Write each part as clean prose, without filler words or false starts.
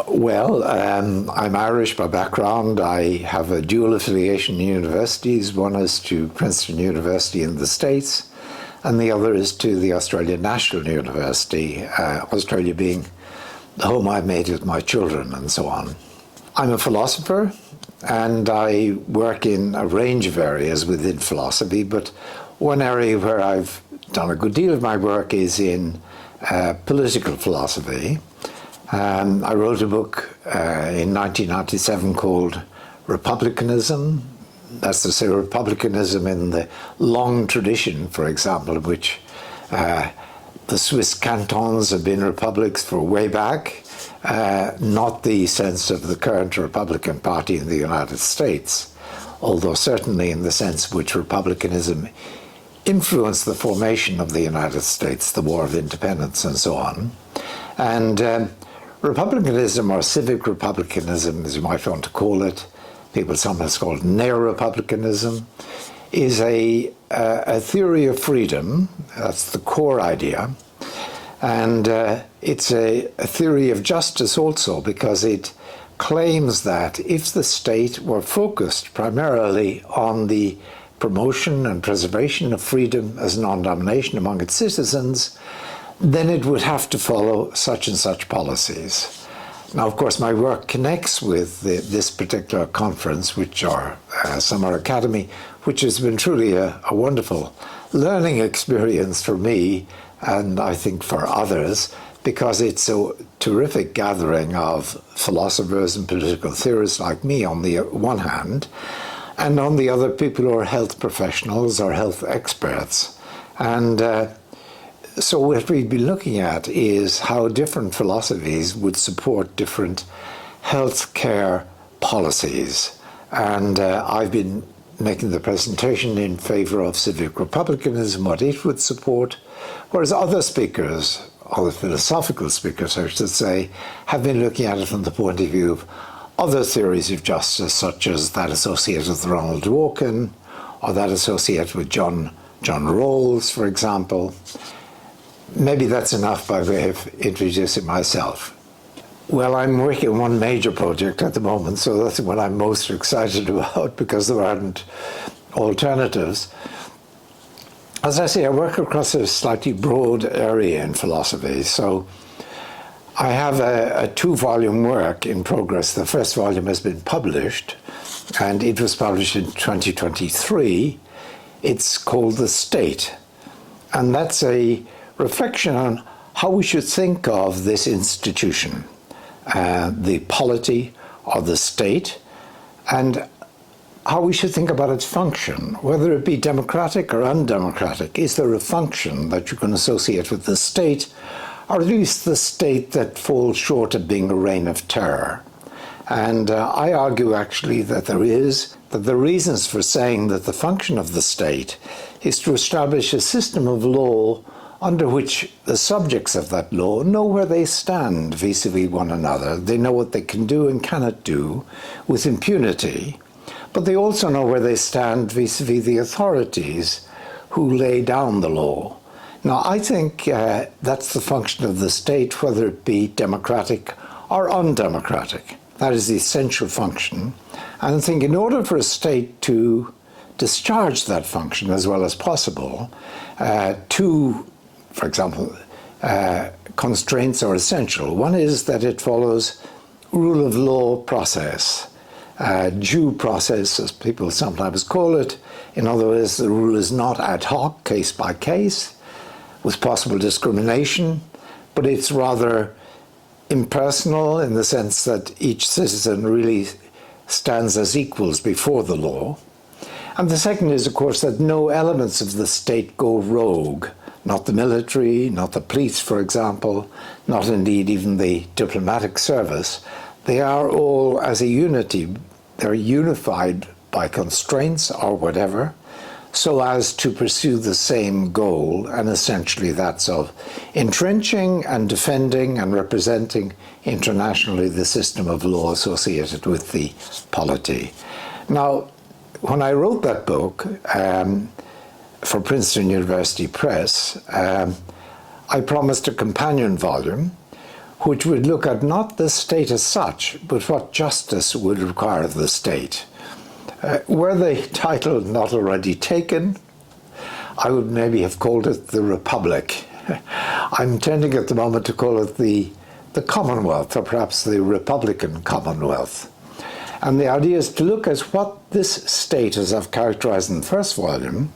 Well, I'm Irish by background. I have a dual affiliation in universities. One is to Princeton University in the States, and the other is to the Australian National University, Australia being the home I've made with my children and so on. I'm a philosopher, and I work in a range of areas within philosophy, but one area where I've done a good deal of my work is in political philosophy. I wrote a book in 1997 called Republicanism. That's to say, republicanism in the long tradition, for example, of which the Swiss cantons have been republics for way back, not the sense of the current Republican Party in the United States, although certainly in the sense which republicanism influenced the formation of the United States, the War of Independence and so on. And republicanism, or civic republicanism, as you might want to call it, people sometimes call it neo-republicanism, is a theory of freedom. That's the core idea. And it's a theory of justice also, because it claims that if the state were focused primarily on the promotion and preservation of freedom as non-domination among its citizens, then it would have to follow such and such policies. Now, of course, my work connects with this particular conference, our Summer Academy, which has been truly a wonderful learning experience for me, and I think for others, because it's a terrific gathering of philosophers and political theorists like me on the one hand, and on the other, people who are health professionals or health experts. And so what we'd be looking at is how different philosophies would support different healthcare policies. And I've been making the presentation in favor of civic republicanism, what it would support, whereas other speakers, other philosophical speakers, I should say, have been looking at it from the point of view of other theories of justice, such as that associated with Ronald Dworkin, or that associated with John Rawls, for example. Maybe that's enough by way of introducing myself. Well, I'm working on one major project at the moment, so that's what I'm most excited about, because there aren't alternatives. As I say, I work across a slightly broad area in philosophy, so I have a two-volume work in progress. The first volume has been published, and it was published in 2023. It's called The State, and that's a reflection on how we should think of this institution, the polity or the state, and how we should think about its function, whether it be democratic or undemocratic. Is there a function that you can associate with the state, or at least the state that falls short of being a reign of terror? And I argue actually that there is, that the reasons for saying that the function of the state is to establish a system of law under which the subjects of that law know where they stand vis-a-vis one another. They know what they can do and cannot do with impunity, but they also know where they stand vis-a-vis the authorities who lay down the law. Now, I think that's the function of the state, whether it be democratic or undemocratic. That is the essential function. And I think in order for a state to discharge that function as well as possible, two, for example, constraints are essential. One is that it follows rule of law process, due process, as people sometimes call it. In other words, the rule is not ad hoc, case by case, with possible discrimination, but it's rather impersonal in the sense that each citizen really stands as equals before the law. And the second is, of course, that no elements of the state go rogue. Not the military, not the police, for example, not indeed even the diplomatic service. They are all as a unity. They're unified by constraints or whatever, so as to pursue the same goal, and essentially that's of entrenching and defending and representing internationally the system of law associated with the polity. Now, when I wrote that book for Princeton University Press, I promised a companion volume which would look at not the state as such, but what justice would require of the state. Were the title not already taken, I would maybe have called it the Republic. I'm tending at the moment to call it the Commonwealth, or perhaps the Republican Commonwealth. And the idea is to look at what this state, as I've characterized in the first volume,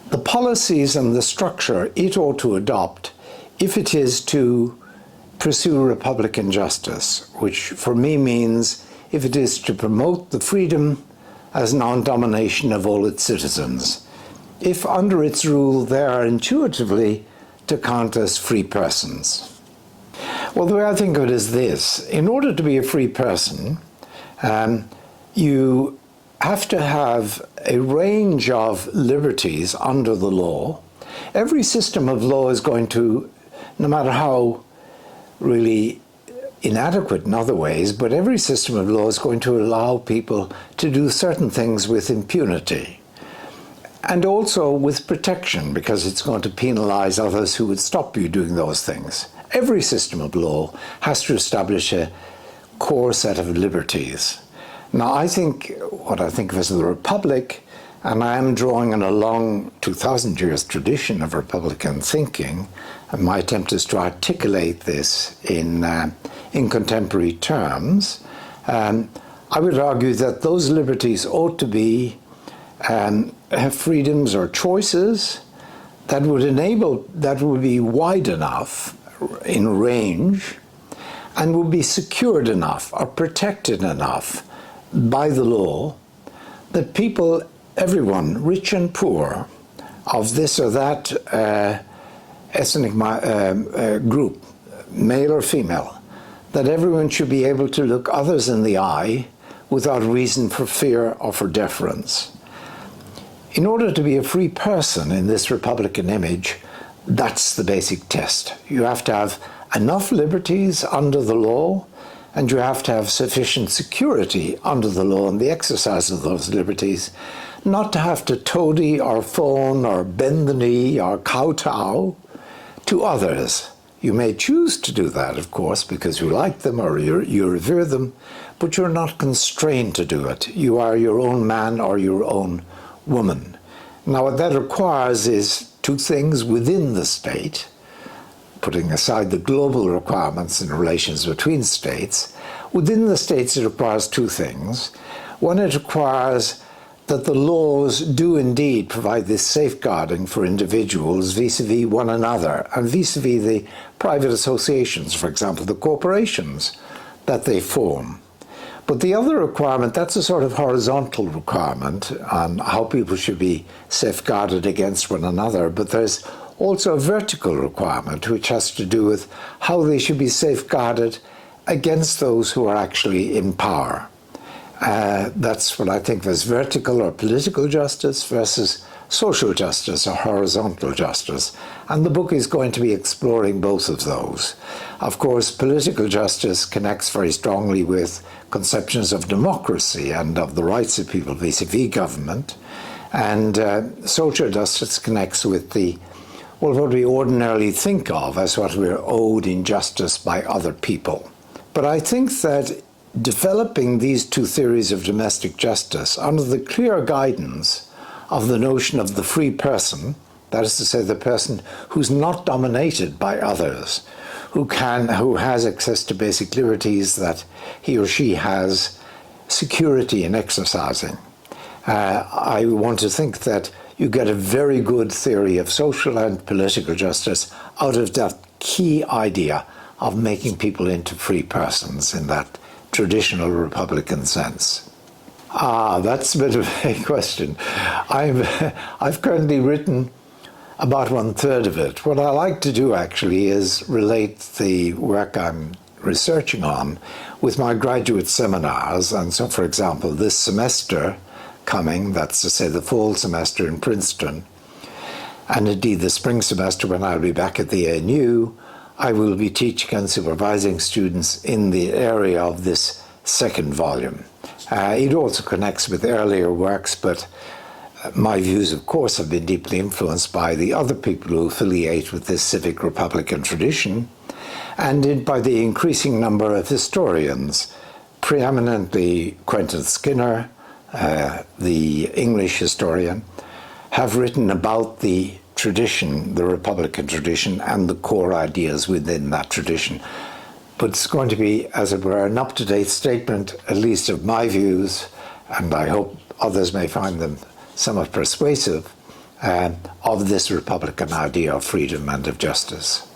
the policies and the structure it ought to adopt if it is to pursue Republican justice, which for me means if it is to promote the freedom as non-domination of all its citizens, if under its rule they are intuitively to count as free persons. Well, the way I think of it is this. In order to be a free person, you have to have a range of liberties under the law. Every system of law is going to, no matter how really inadequate in other ways, but every system of law is going to allow people to do certain things with impunity. And also with protection, because it's going to penalize others who would stop you doing those things. Every system of law has to establish a core set of liberties. Now, I think what I think of as the Republic, and I am drawing on a long 2,000 years tradition of Republican thinking, and my attempt is to articulate this in contemporary terms. I would argue that those liberties ought to be have freedoms or choices that would be wide enough in range and would be secured enough or protected enough by the law that people, everyone, rich and poor, of this or that ethnic group, male or female, that everyone should be able to look others in the eye without reason for fear or for deference. In order to be a free person in this Republican image, that's the basic test. You have to have enough liberties under the law, and you have to have sufficient security under the law and the exercise of those liberties, not to have to toady or phone or bend the knee or kowtow to others. You may choose to do that, of course, because you like them or you revere them, but you're not constrained to do it. You are your own man or your own woman. Now, what that requires is two things within the state, putting aside the global requirements and relations between states. Within the states, it requires two things. One, it requires that the laws do indeed provide this safeguarding for individuals vis-a-vis one another and vis-a-vis the private associations, for example, the corporations that they form. But the other requirement, that's a sort of horizontal requirement on how people should be safeguarded against one another, but there's also a vertical requirement which has to do with how they should be safeguarded against those who are actually in power. That's what I think of as vertical or political justice versus social justice or horizontal justice. And the book is going to be exploring both of those. Of course, political justice connects very strongly with conceptions of democracy and of the rights of people vis-a-vis government. And social justice connects with what we ordinarily think of as what we're owed in justice by other people. But I think that developing these two theories of domestic justice under the clear guidance of the notion of the free person, that is to say, the person who's not dominated by others, who has access to basic liberties that he or she has security in exercising. I want to think that you get a very good theory of social and political justice out of that key idea of making people into free persons in that traditional Republican sense. That's a bit of a question. I've currently written about 1/3 of it. What I like to do actually is relate the work I'm researching on with my graduate seminars. And so, for example, this semester coming, that's to say the fall semester in Princeton, and indeed the spring semester when I'll be back at the ANU, I will be teaching and supervising students in the area of this second volume. It also connects with earlier works, but my views, of course, have been deeply influenced by the other people who affiliate with this civic Republican tradition. and by the increasing number of historians, preeminently Quentin Skinner, the English historian, have written about the tradition, the Republican tradition, and the core ideas within that tradition. But it's going to be, as it were, an up-to-date statement, at least of my views, and I hope others may find them somewhat persuasive, of this Republican idea of freedom and of justice.